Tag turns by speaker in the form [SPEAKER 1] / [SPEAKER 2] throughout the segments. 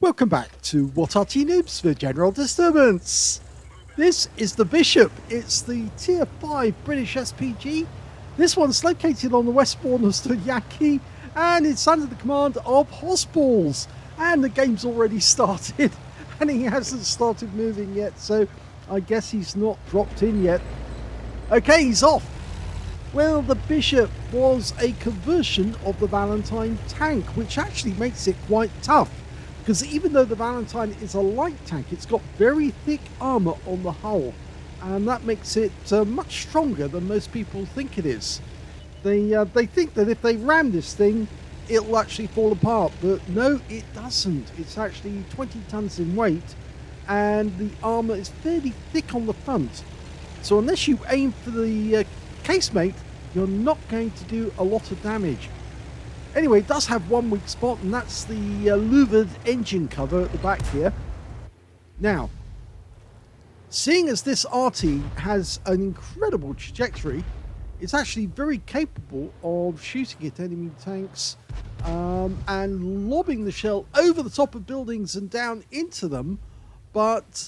[SPEAKER 1] Welcome back to What Arty Noobs for General Disturbance. This is the Bishop. It's the Tier 5 British SPG. This one's located on the west border of Studzianki and it's under the command of hossballs. And the game's already started and he hasn't started moving yet, so I guess he's not dropped in yet. Okay, he's off. Well, the Bishop was a conversion of the Valentine tank, which actually makes it quite tough. Because even though the Valentine is a light tank, it's got very thick armor on the hull, and that makes it much stronger than most people think it is. They think that if they ram this thing, it'll actually fall apart, but no, it doesn't. It's actually 20 tons in weight, and the armor is fairly thick on the front. So unless you aim for the casemate, you're not going to do a lot of damage. Anyway, it does have one weak spot, and that's the louvered engine cover at the back here. Now, seeing as this Arty has an incredible trajectory, it's actually very capable of shooting at enemy tanks and lobbing the shell over the top of buildings and down into them, but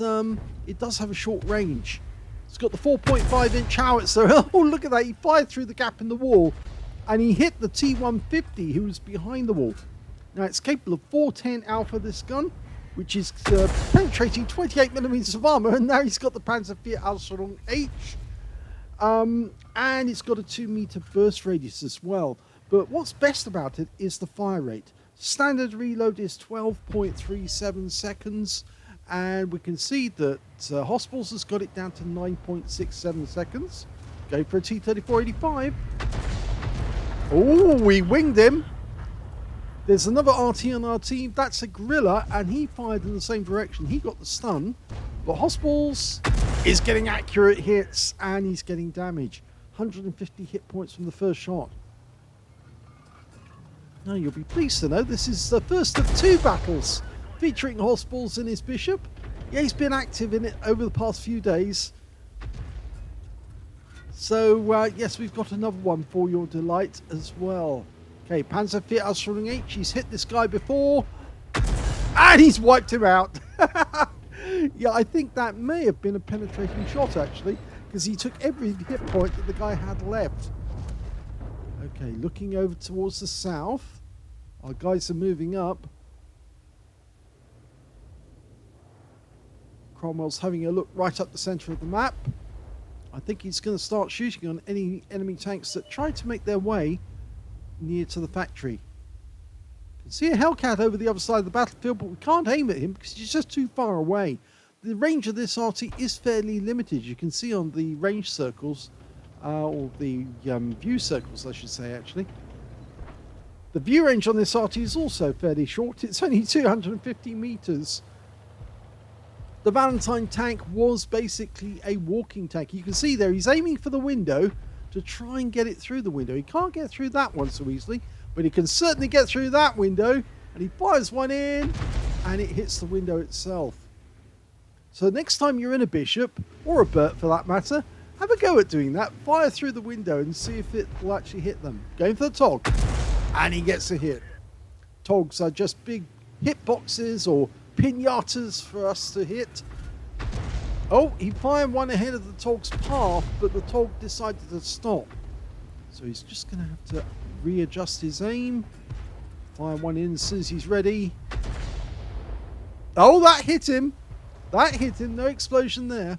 [SPEAKER 1] it does have a short range. It's got the 4.5-inch howitzer. Oh, look at that. He fired through the gap in the wall. And he hit the T-150, who was behind the wall. Now, it's capable of 410 Alpha, this gun, which is penetrating 28mm of armor. And now he's got the Panzer IV Aslains H. And it's got a 2-meter burst radius as well. But what's best about it is the fire rate. Standard reload is 12.37 seconds. And we can see that hossballs has got it down to 9.67 seconds. Go for a T-3485. Oh, we winged him. There's another RT on our team. That's a gorilla, and he fired in the same direction. He got the stun, but hossballs is getting accurate hits, and he's getting damage. 150 hit points from the first shot. Now, you'll be pleased to know this is the first of 2 battles featuring hossballs in his Bishop. Yeah, he's been active in it over the past few days. So, yes, we've got another one for your delight as well. Okay, Panzer IV Aslains H. He's hit this guy before. And he's wiped him out. Yeah, I think that may have been a penetrating shot, actually. Because he took every hit point that the guy had left. Okay, looking over towards the south. Our guys are moving up. Cromwell's having a look right up the centre of the map. I think he's going to start shooting on any enemy tanks that try to make their way near to the factory. You can see a Hellcat over the other side of the battlefield, but we can't aim at him because he's just too far away. The range of this Arty is fairly limited. You can see on the range circles, or the view circles, I should say, actually. The view range on this Arty is also fairly short. It's only 250 meters. The Valentine tank was basically a walking tank. You can see there he's aiming for the window to try and get it through the window. He can't get through that one so easily, but he can certainly get through that window, and he fires one in and it hits the window itself. So next time you're in a Bishop, or a Burt for that matter, have a go at doing that. Fire through the window and see if it will actually hit them. Going for the Tog, and he gets a hit. Togs are just big hit boxes or pinatas for us to hit. Oh, he fired one ahead of the Tog's path, but the Tog decided to stop. So he's just going to have to readjust his aim. Fire one in as soon as he's ready. Oh, that hit him. That hit him. No explosion there.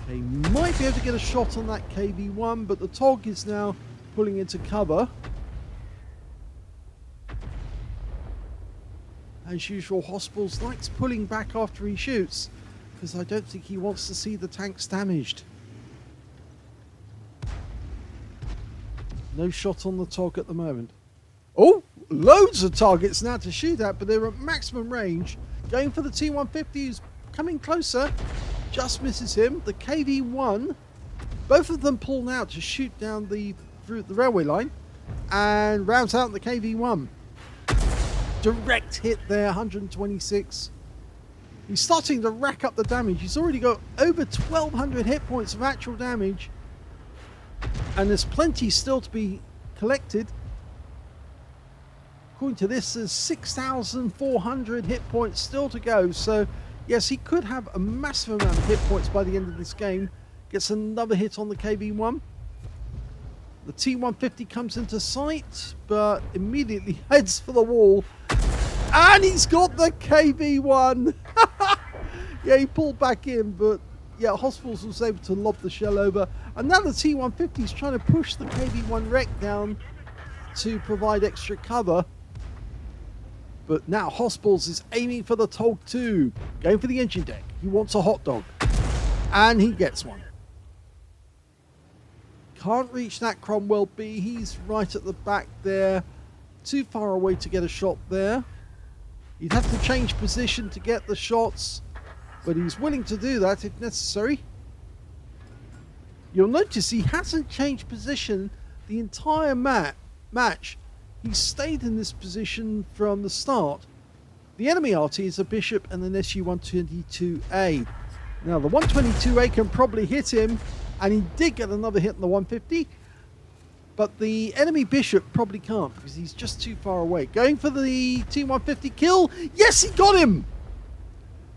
[SPEAKER 1] They might be able to get a shot on that KV-1, but the Tog is now pulling into cover. As usual, hossballs likes pulling back after he shoots, because I don't think he wants to see the tanks damaged. No shot on the Tog at the moment. Oh, loads of targets now to shoot at, but they're at maximum range. Going for the T-150, who's coming closer. Just misses him. The KV-1, both of them pull out to shoot down through the railway line, and rounds out the KV-1. Direct hit there, 126. He's starting to rack up the damage. He's already got over 1,200 hit points of actual damage. And there's plenty still to be collected. According to this, there's 6,400 hit points still to go. So, yes, he could have a massive amount of hit points by the end of this game. Gets another hit on the KV-1. The T-150 comes into sight, but immediately heads for the wall. And he's got the KV-1. Yeah, he pulled back in, but yeah, hossballs was able to lob the shell over. And now the T-150 is trying to push the KV-1 wreck down to provide extra cover. But now hossballs is aiming for the Tog 2, going for the engine deck. He wants a hot dog, and he gets one. Can't reach that Cromwell B. He's right at the back there. Too far away to get a shot there. He'd have to change position to get the shots, but he's willing to do that if necessary. You'll notice he hasn't changed position the entire match. He stayed in this position from the start. The enemy Arty is a Bishop and an SU-122A. Now the 122A can probably hit him, and he did get another hit on the 150, but the enemy Bishop probably can't because he's just too far away. Going for the T-150 kill. Yes, he got him!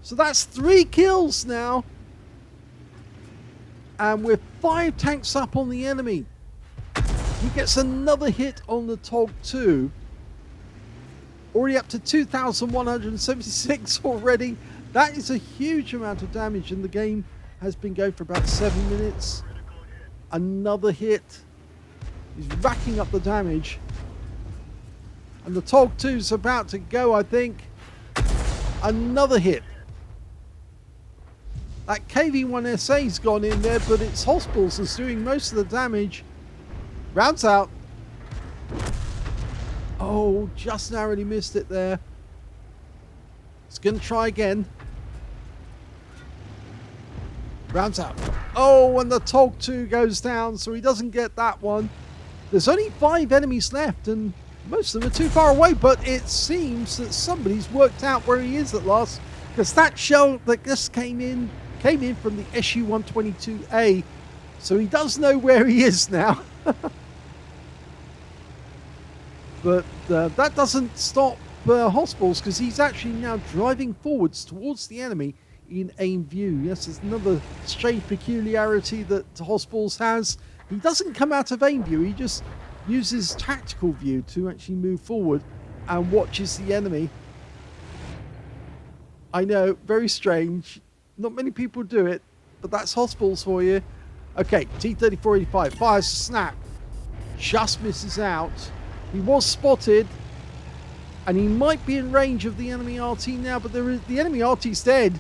[SPEAKER 1] So that's 3 kills now. And we're 5 tanks up on the enemy. He gets another hit on the Tog 2. Already up to 2,176 already. That is a huge amount of damage, and the game has been going for about 7 minutes. Another hit. He's racking up the damage. And the Tog 2 is about to go, I think. Another hit. That KV-1SA's gone in there, but it's hossballs that's doing most of the damage. Rounds out. Oh, just narrowly missed it there. He's going to try again. Rounds out. Oh, and the Tog 2 goes down, so he doesn't get that one. There's only 5 enemies left, and most of them are too far away, but it seems that somebody's worked out where he is at last, because that shell that just came in from the SU-122A, so he does know where he is now. But that doesn't stop hossballs, because he's actually now driving forwards towards the enemy in aim view. Yes, there's another strange peculiarity that hossballs has. He doesn't come out of aim view, he just uses tactical view to actually move forward and watches the enemy. I know, very strange. Not many people do it, but that's hossballs for you. Okay, T-3485 fires a snap. Just misses out. He was spotted, and he might be in range of the enemy RT now, but the enemy RT's dead.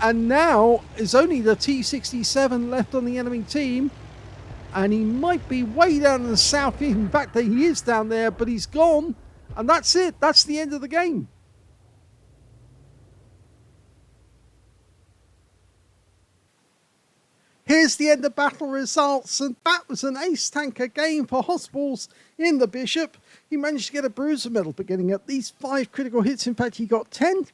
[SPEAKER 1] And now is only the T-67 left on the enemy team. And he might be way down in the south. In fact, he is down there, but he's gone. And that's it. That's the end of the game. Here's the end of battle results, and that was an ace tanker game for hossballs in the Bishop. He managed to get a bruiser medal for getting at least 5 critical hits. In fact, he got 10.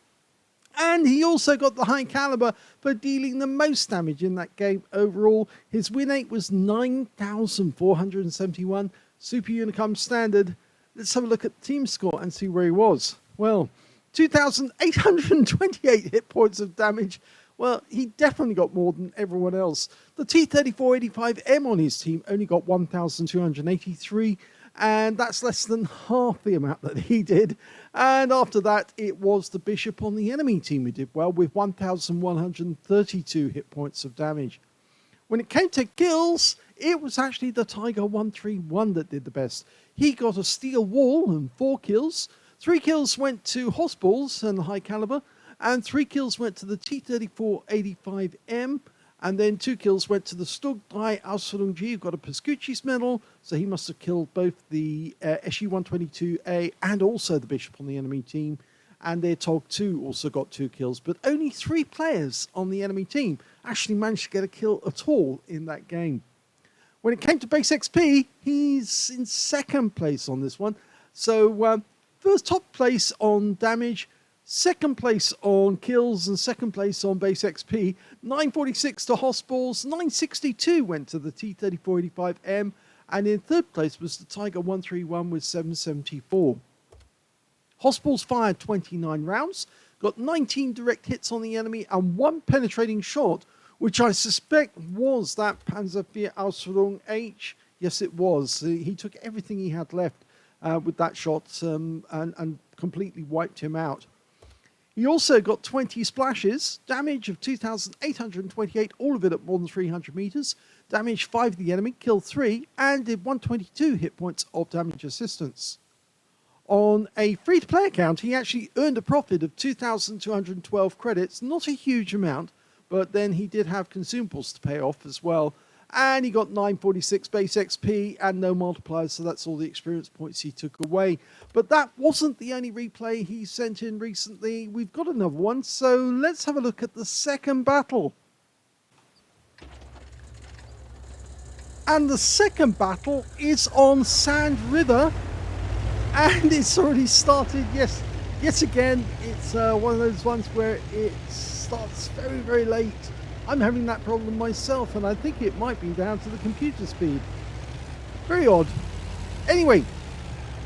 [SPEAKER 1] And he also got the high caliber for dealing the most damage in that game overall. His win rate was 9,471. Super Unicum standard. Let's have a look at the team score and see where he was. Well, 2,828 hit points of damage. Well, he definitely got more than everyone else. The T-3485M on his team only got 1,283. And that's less than half the amount that he did. And after that, it was the Bishop on the enemy team who did well with 1,132 hit points of damage. When it came to kills, it was actually the Tiger 131 that did the best. He got a steel wall and 4 kills. 3 kills went to hossballs and the high caliber, and 3 kills went to the T-3485M. And then 2 kills went to the Studzianki and Sand River, who got a Pascucci's medal, so he must have killed both the SU-122A and also the Bishop on the enemy team. And their Tog 2 also got 2 kills, but only 3 players on the enemy team actually managed to get a kill at all in that game. When it came to base XP, he's in 2nd place on this one. So first top place on damage, 2nd place on kills, and 2nd place on base XP. 946 to hossballs, 962 went to the T-3485M, and in 3rd place was the Tiger 131 with 774. Hossballs fired 29 rounds, got 19 direct hits on the enemy and 1 penetrating shot, which I suspect was that Panzer IV Ausführung H. Yes, it was. He took everything he had left with that shot and completely wiped him out. He also got 20 splashes, damage of 2,828, all of it at more than 300 meters, damaged 5 of the enemy, killed 3, and did 122 hit points of damage assistance. On a free-to-play account, he actually earned a profit of 2,212 credits, not a huge amount, but then he did have consumables to pay off as well. And he got 946 base XP and no multipliers, so that's all the experience points he took away. But that wasn't the only replay he sent in recently. We've got another one, so let's have a look at the second battle. And the second battle is on Sand River, and it's already started. Yes, yet again, it's one of those ones where it starts very, very late. I'm having that problem myself, and I think it might be down to the computer speed. Very odd. Anyway, you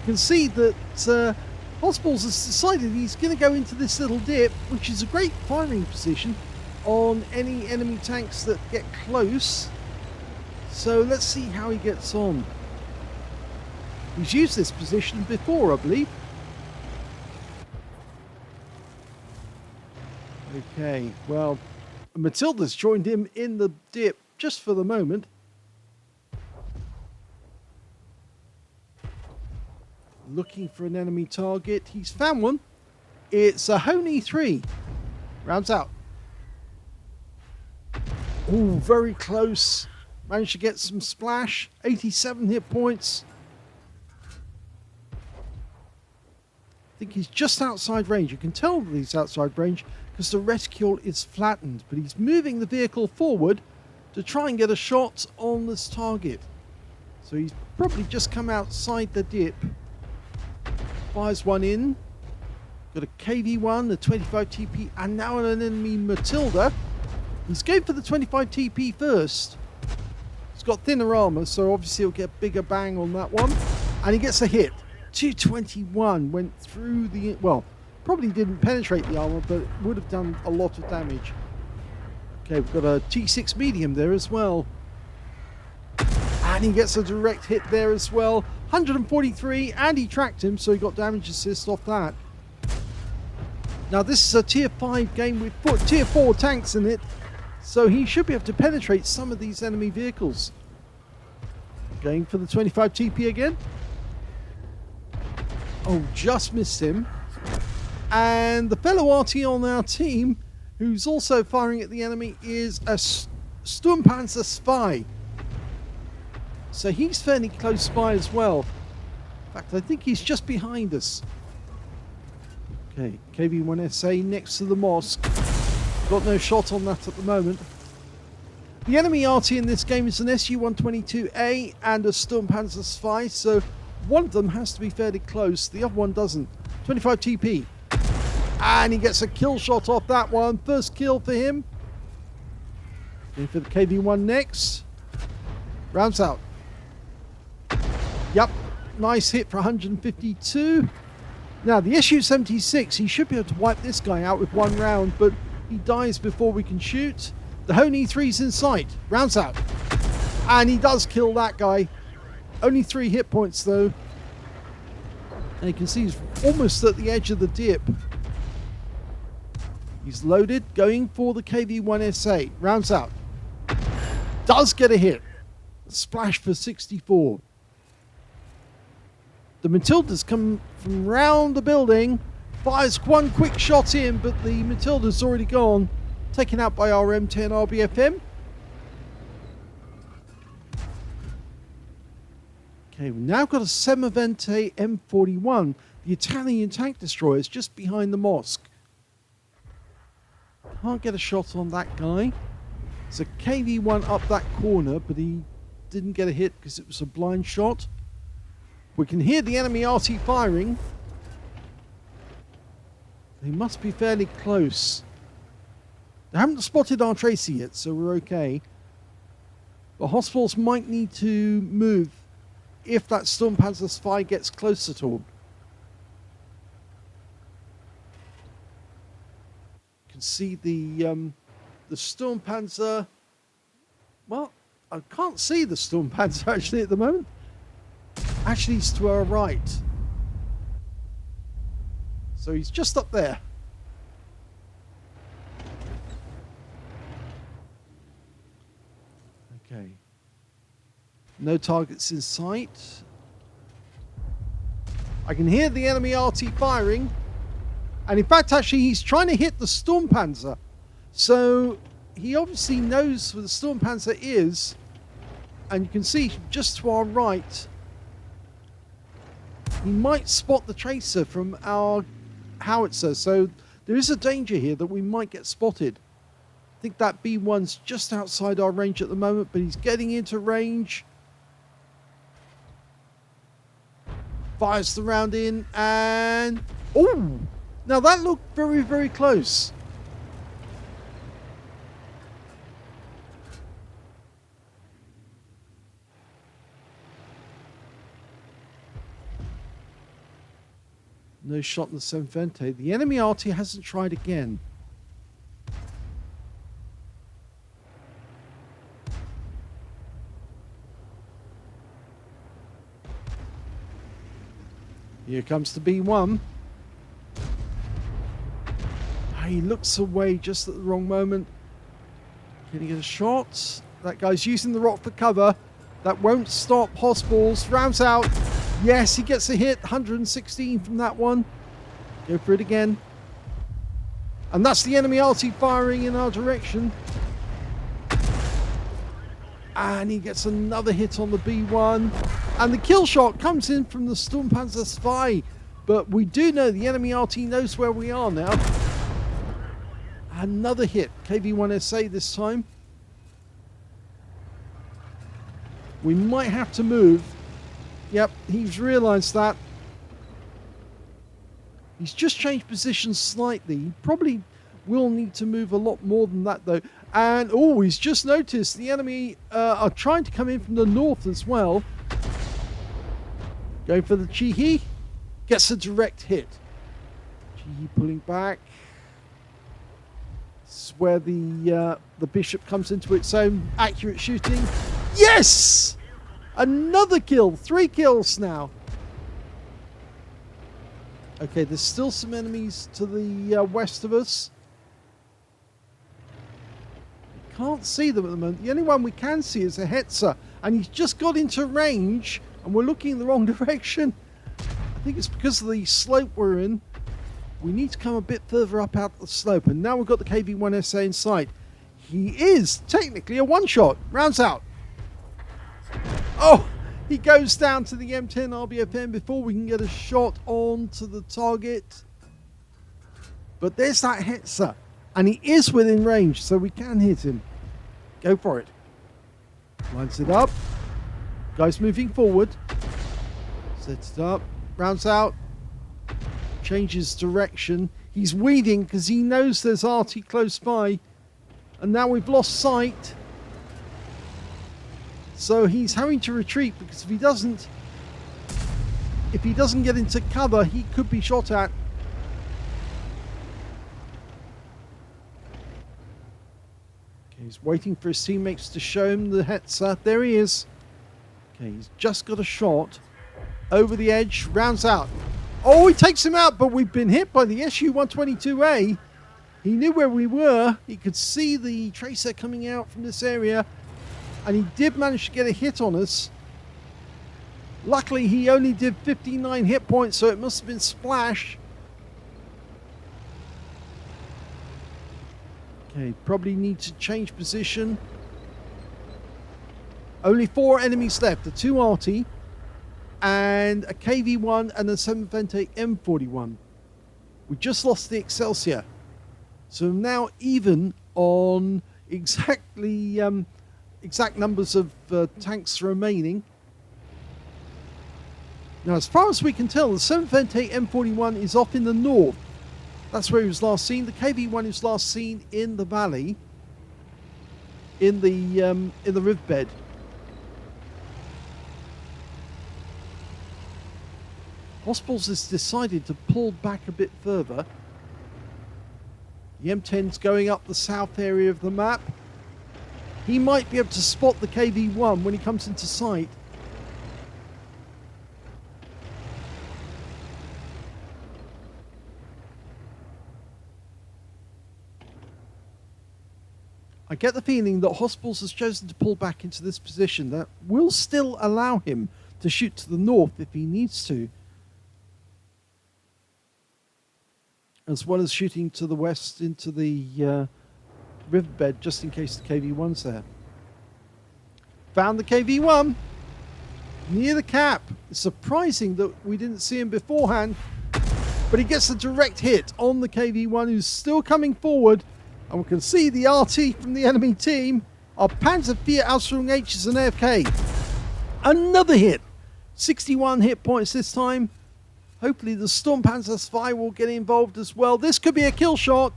[SPEAKER 1] can see that hossballs has decided he's going to go into this little dip, which is a great firing position on any enemy tanks that get close. So let's see how he gets on. He's used this position before, I believe. Okay, well, Matilda's joined him in the dip just for the moment. Looking for an enemy target. He's found one. It's a Honey 3. Rounds out. Oh, very close. Managed to get some splash. 87 hit points. I think he's just outside range. You can tell that he's outside range because the reticule is flattened, but he's moving the vehicle forward to try and get a shot on this target. So he's probably just come outside the dip. Fires one in. Got a KV-1, a 25 TP, and now an enemy Matilda. He's going for the 25 TP first. He's got thinner armor, so obviously he'll get a bigger bang on that one. And he gets a hit. 221 went through the... well, probably didn't penetrate the armor, but would have done a lot of damage. Okay, we've got a T6 medium there as well. And he gets a direct hit there as well. 143, and he tracked him, so he got damage assist off that. Now this is a tier 5 game with tier 4 tanks in it, so he should be able to penetrate some of these enemy vehicles. Going for the 25 TP again. Oh, just missed him. And the fellow Arty on our team, who's also firing at the enemy, is a Sturmpanzer Spy. So he's fairly close by as well. In fact, I think he's just behind us. Okay, KV-1SA next to the mosque. Got no shot on that at the moment. The enemy Arty in this game is an Su-122A and a Sturmpanzer Spy, so one of them has to be fairly close. The other one doesn't. 25 TP. And he gets a kill shot off that one. First kill for him. Going for the KV-1 next. Rounds out. Yep. Nice hit for 152. Now, the Su-76, he should be able to wipe this guy out with one round, but he dies before we can shoot. The Honey 3's in sight. Rounds out. And he does kill that guy. Only 3 hit points, though. And you can see he's almost at the edge of the dip. He's loaded, going for the KV-1SA. Rounds out. Does get a hit. Splash for 64. The Matilda's come from round the building. Fires one quick shot in, but the Matilda's already gone. Taken out by our M10 RBFM. Okay, we've now got a Semovente M41. The Italian tank destroyer is just behind the mosque. Can't get a shot on that guy. It's a KV-1 up that corner, but he didn't get a hit because it was a blind shot. We can hear the enemy Arty firing. They must be fairly close. They haven't spotted our Tracy yet, so we're okay. But hossballs might need to move if that Sturmpanzer Spy gets close at all. can see the Sturmpanzer. Well, I can't see the Sturmpanzer actually at the moment. Actually, he's to our right. So he's just up there. Okay. No targets in sight. I can hear the enemy Arty firing. And in fact, actually, he's trying to hit the Sturmpanzer. So he obviously knows where the Sturmpanzer is. And you can see just to our right, he might spot the tracer from our howitzer. So there is a danger here that we might get spotted. I think that B1's just outside our range at the moment, but he's getting into range. Fires the round in and... oh! Now that looked very, very close. No shot in the Semvente. The enemy Arty hasn't tried again. Here comes the B1. He looks away just at the wrong moment. Can he get a shot? That guy's using the rock for cover. That won't stop. Hossballs rounds out. Yes, he gets a hit. 116 from that one. Go for it again. And that's the enemy Arty firing in our direction. And he gets another hit on the B1. And the kill shot comes in from the Sturmpanzer spy. But we do know the enemy Arty knows where we are now. Another hit. KV-1SA this time. We might have to move. Yep, he's realised that. He's just changed position slightly. He probably will need to move a lot more than that though. And oh, he's just noticed the enemy are trying to come in from the north as well. Going for the Chihi. Gets a direct hit. Chihi pulling back. This is where the Bishop comes into its own. Accurate shooting. Yes! Another kill. 3 kills now. Okay, there's still some enemies to the west of us. Can't see them at the moment. The only one we can see is a Hetzer. And he's just got into range. And we're looking in the wrong direction. I think it's because of the slope we're in. We need to come a bit further up out the slope. And now we've got the KV-1SA in sight. He is technically a one-shot. Rounds out. Oh, he goes down to the M10 RBFM before we can get a shot onto the target. But there's that Hetzer. And he is within range, so we can hit him. Go for it. Lines it up. Guy's moving forward. Sets it up. Rounds out. Changes direction. He's weaving because he knows there's Arty close by. And now we've lost sight. So he's having to retreat because if he doesn't get into cover, he could be shot at. Okay, he's waiting for his teammates to show him the Hetzer. There he is. Okay, he's just got a shot over the edge. Rounds out. Oh, he takes him out, but we've been hit by the Su-122A. He knew where we were. He could see the tracer coming out from this area. And he did manage to get a hit on us. Luckily, he only did 59 hit points, so it must have been splash. Okay, probably need to change position. Only 4 enemies left. The 2 Arty and a KV-1 and a Semvente M41. We just lost the Excelsior. So now even on exactly exact numbers of tanks remaining. Now, as far as we can tell, the Semvente M41 is off in the north. That's where he was last seen. The KV-1 is last seen in the valley, in the riverbed. Hossballs has decided to pull back a bit further. The M10's going up the south area of the map. He might be able to spot the KV-1 when he comes into sight. I get the feeling that hossballs has chosen to pull back into this position that will still allow him to shoot to the north if he needs to, as well as shooting to the west into the riverbed just in case the KV-1's there. Found the KV-1 near the cap. It's surprising that we didn't see him beforehand, but he gets a direct hit on the KV-1 who's still coming forward. And we can see the Arty from the enemy team. Our Panzer IV Aslains H is an AFK. Another hit. 61 hit points this time. Hopefully the Sturmpanzer Spy will get involved as well. This could be a kill shot.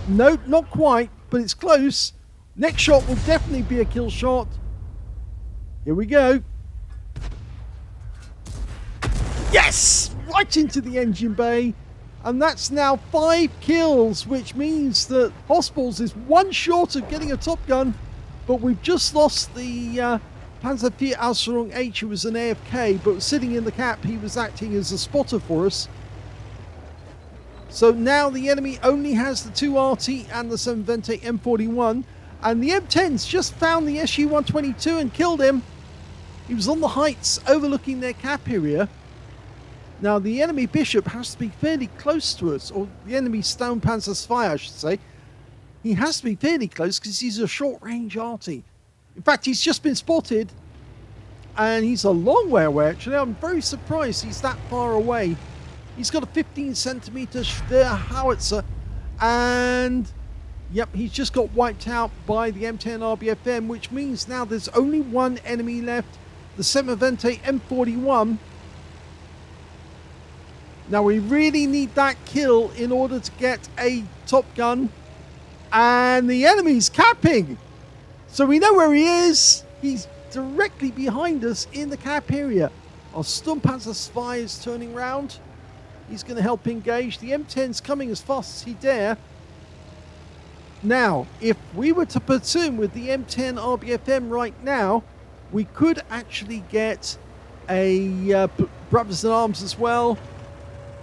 [SPEAKER 1] No, not quite, but it's close. Next shot will definitely be a kill shot. Here we go. Yes! Right into the engine bay. And that's now 5 kills, which means that hossballs is one short of getting a Top Gun. But we've just lost the Panzer IV Aslains H, who was an AFK, but sitting in the cap, he was acting as a spotter for us. So now the enemy only has the 2 Arty and the 7 Vente M41. And the M10's just found the SU-122 and killed him. He was on the heights overlooking their cap area. Now, the enemy Bishop has to be fairly close to us, or the enemy Sturmpanzer Spy, I should say. He has to be fairly close because he's a short-range Arty. In fact, he's just been spotted, and he's a long way away, actually. I'm very surprised he's that far away. He's got a 15-centimeter howitzer, and, yep, he's just got wiped out by the M10 RBFM, which means now there's only one enemy left, the 7 Vente M41. Now we really need that kill in order to get a Top Gun. And the enemy's capping. So we know where he is. He's directly behind us in the cap area. Our Sturmpanzer Spy is turning round. He's going to help engage. The M10's coming as fast as he dare. Now, if we were to platoon with the M10 RBFM right now, we could actually get a Brothers in Arms as well.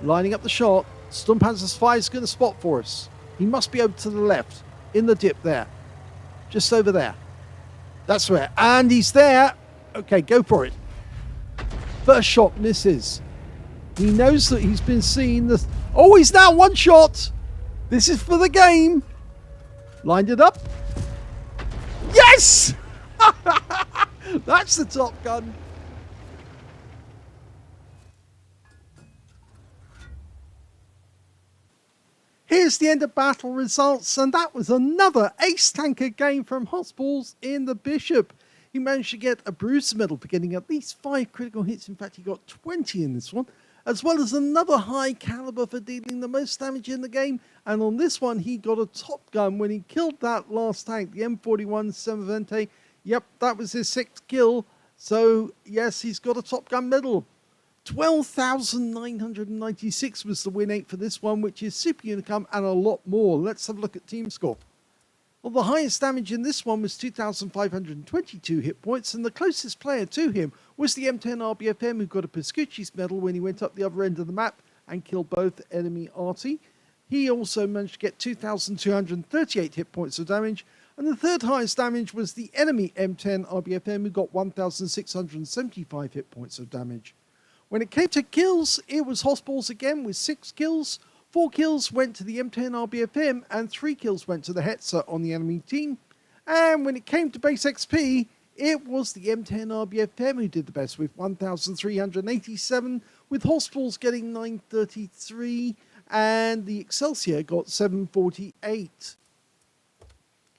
[SPEAKER 1] Lining up the shot. Sturmpanzer Spy is going to spot for us. He must be over to the left. In the dip there. Just over there. That's where. And he's there. Okay, go for it. First shot misses. He knows that he's been seen. Oh, he's now one shot. This is for the game. Lined it up. Yes! That's the Top Gun. Here's the end of battle results, and that was another ace tanker game from hossballs in the Bishop. He managed to get a Bruiser medal for getting at least 5 critical hits. In fact, he got 20 in this one, as well as another high caliber for dealing the most damage in the game. And on this one, he got a Top Gun when he killed that last tank, the M41 7 Vente. Yep, that was his 6th kill. So, yes, he's got a Top Gun medal. 12,996 was the win 8 for this one, which is super unicum and a lot more. Let's have a look at team score. Well, the highest damage in this one was 2,522 hit points, and the closest player to him was the M10 RBFM, who got a Pescucci's medal when he went up the other end of the map and killed both enemy Arty. He also managed to get 2,238 hit points of damage, and the third highest damage was the enemy M10 RBFM, who got 1,675 hit points of damage. When it came to kills, it was hossballs again with 6 kills. 4 kills went to the M10 RBFM and 3 kills went to the Hetzer on the enemy team. And when it came to base XP, it was the M10 RBFM who did the best with 1,387, with hossballs getting 933 and the Excelsior got 748.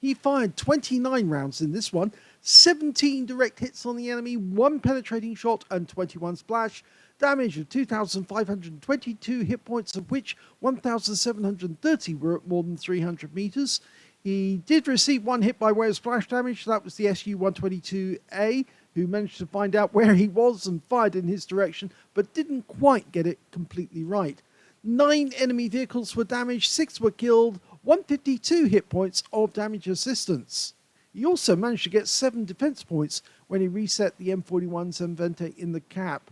[SPEAKER 1] He fired 29 rounds in this one, 17 direct hits on the enemy, 1 penetrating shot and 21 splash. Damage of 2,522 hit points, of which 1,730 were at more than 300 meters. He did receive 1 hit by way of splash damage. That was the SU-122A, who managed to find out where he was and fired in his direction, but didn't quite get it completely right. 9 enemy vehicles were damaged, 6 were killed, 152 hit points of damage assistance. He also managed to get 7 defense points when he reset the M41 Semvente in the cap.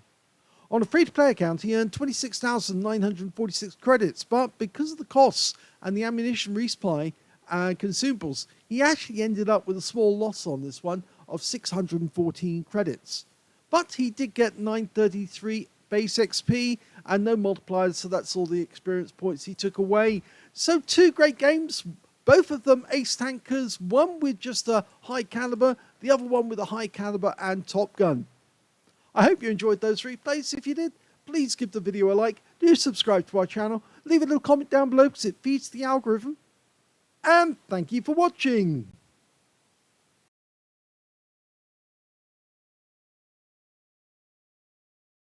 [SPEAKER 1] On a free-to-play account, he earned 26,946 credits, but because of the costs and the ammunition resupply and consumables, he actually ended up with a small loss on this one of 614 credits. But he did get 933 base XP and no multipliers, so that's all the experience points he took away. So 2 great games, both of them ace tankers, one with just a high caliber, the other one with a high caliber and top gun. I hope you enjoyed those replays. If you did, please give the video a like, do subscribe to our channel, leave a little comment down below because it feeds the algorithm. And thank you for watching.